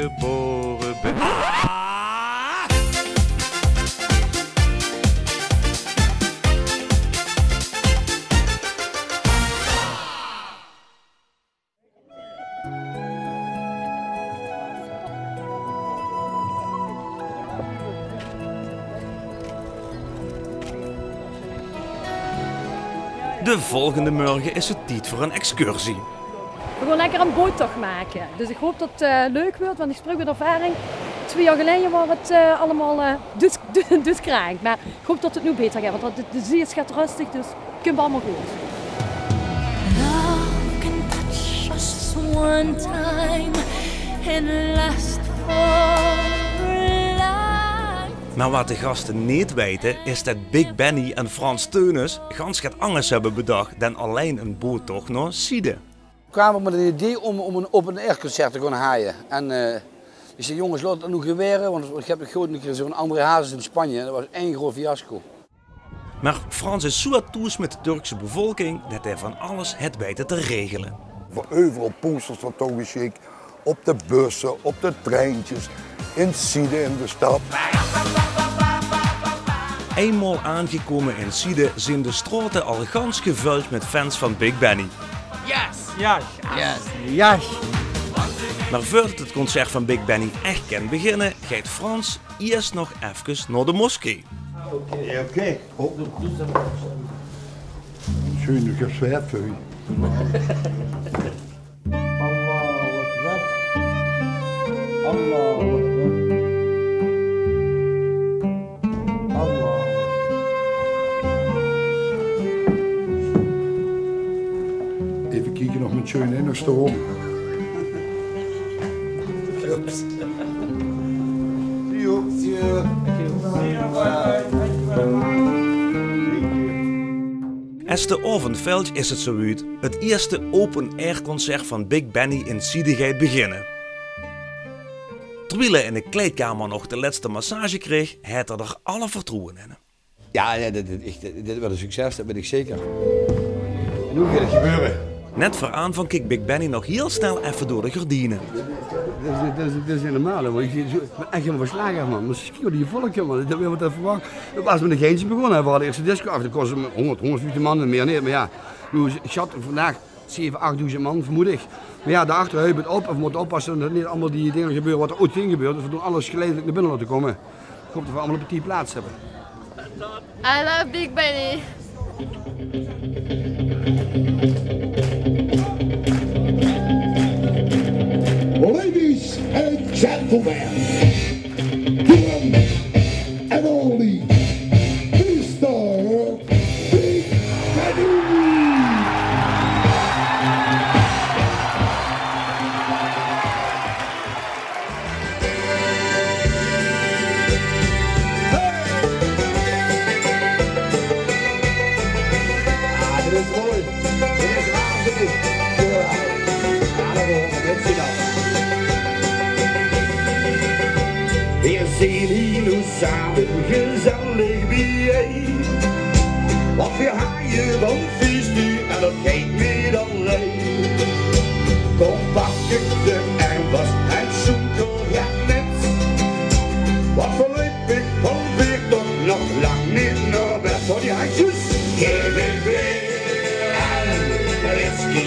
geboren ben. De volgende morgen is het tijd voor een excursie. We gaan lekker een boottocht maken. Dus ik hoop dat het leuk wordt, want ik spreek met ervaring. 2 jaar geleden was het allemaal krijgt. Maar ik hoop dat het nu beter gaat, want de zee gaat rustig, dus het komt allemaal goed. Love can touch us one time and last for life. Maar wat de gasten niet weten, is dat Big Benny en Frans Teunis gans wat anders hebben bedacht dan alleen een boottocht naar Siede. We kwamen met het idee om een open-air concert te gaan haaien. En ik zei, jongens, laat het nog geweren, want ik heb een keer zo'n André Hazes in Spanje. Dat was één groot fiasco. Maar Frans is zo toes met de Turkse bevolking dat hij van alles het weten te regelen. Voor overal posters wordt toegeschikt, op de bussen, op de treintjes, in Siede in de stad. Eenmaal aangekomen in Siede zijn de straten al gans gevuld met fans van Big Benny. Yes! Maar voordat het concert van Big Benny echt kan beginnen, gaat Frans eerst nog even naar de moskee. Oké. Schöne Geschwert für u. Even kijken nog met schön in de stroom. Als de avond valt is het zoiets. Het eerste open-air concert van Big Benny in Siede gaat beginnen. Terwijl hij in de kleedkamer nog de laatste massage kreeg, had hij er alle vertrouwen in. Ja, dit wordt een succes, dat ben ik zeker. En hoe gaat het gebeuren? Net vooraan van keek Big Benny nog heel snel even door de gordijnen. Dat is helemaal, man. Ik ben echt helemaal verslagen, man. Maar skiën die volk, man. Dat hebben we wat verwacht. Dat was met een geintje begonnen. We hadden de eerste disco af. Dat kostte 150 man en meer niet. Maar ja, ik schat vandaag 7.000, 8.000 man, vermoed ik. Maar ja, daarachter heup het op. We moeten oppassen dat niet allemaal die dingen gebeuren wat er ooit ging gebeuren. Dus we doen alles geleidelijk naar binnen laten komen. Ik hoop dat we allemaal op die plaats hebben. I love Big Benny. Ladies and gentlemen, the one and only Mr. Big Benny. Dit is mooi. Dit is waanzinnig. Wir sehen uns samen gezellig bijeen. Wat we haaien, want vis nu en dat geeft niet alleen. Kom pak ik de embas en zoek het net. Wat verleep ik van weer toch nog lang niet naar bed. Voor die handjes, geef ik weer en whisky.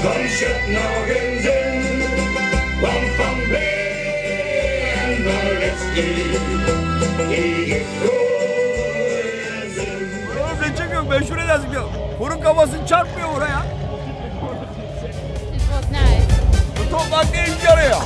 Kom zet nog eens in, want van ben van whisky. Ben çekiyorum, ben şuraya yazık ya. Kurun kafasını çarpmıyor oraya. It was nice. Bu toprak ne işe yarıyor?